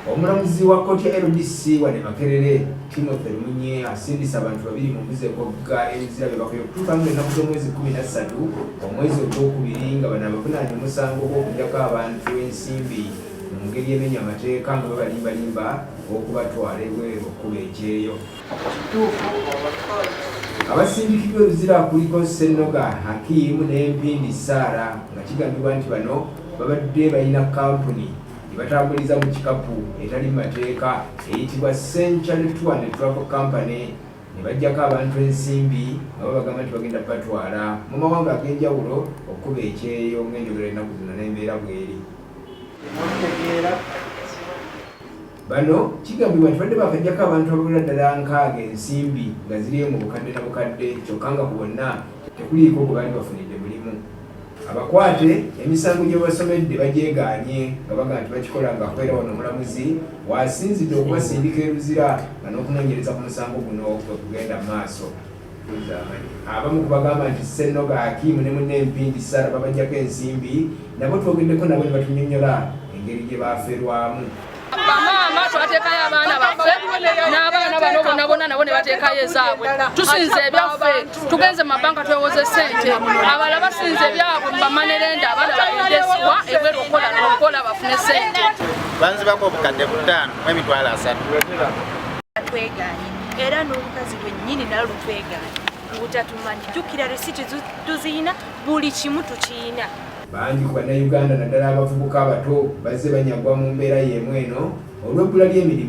Omulamuzi wa kkooti ya LDC wane Makerere Timothy Lumunye asindisa abantu babiri mu mbuzi ekogga ebizira bye bakoye okutuuka ng'ennaku z'omwezi 13 omwezi ogwokubiri nga bano abavunaanye omusango gw'okugyako abantu ensimbi mu ngeri emenya amateeka nga babalimbalimba okubatwala ebweru okkuba ekyeyo. Abasindikiddwa ebizira kuliko Ssennoga Hakim n'Empindi Sarah nga kigambibwa nti bano babadde balina kampuni batambuliza mu kikapu etali mateeka eyitibwa Century Tour and Travel Company ne bajjako abantu ensimbi nga babagamba nti bagenda batwala mu mawanga ag'enjawulo okuba ekyeyo ng'enjogera ennaku zino n'embeera bweri. Bano kigambibwa nti badde bakajjako abantu abawerera ddala nkaaga ensimbi nga ziriyo mu bukadde na bukadde kyokka nga ku bonna tekuliiko gwe baali bafunidde mulimu. Abakwate emisango gye basomedde bagyegaanye nga baga nti bakikola nga akwera wano omulamuzi wasinzidde okubasindika eruzira nga n'okunoonyereza ku musango guno kwe kugenda mu maaso. Abamu kubagamba nti Ssennoga Hakim ne munne Empindi Sarah babajjako ensimbi nabo twogeddeko nabo ne batunyonnyola engeri gye baaferwamu. Bamaama twateekayo abaana baffe n'abaana bano bonna bonna nabo ne bateekayo ezaabwe. Tusinze ebyaffe tugenze mu mabanka twewoze ssente, abalala basinze ebyabwe mu bamanerenda abaana balindesibwa ebweru okukola bafune ssente. Banzibako obukadde 5 mu emitwalo 3. Twegaanye era n'omukazi wennyini nalwo twegaanye butatumanyi jjukira resiti tuziyina buli kimu tukiyina. Bangi ku bannayuganda naddala abavubuka abato bazze banyagwa mu mbeera y'emu eno olw'ebbula ly'emirimu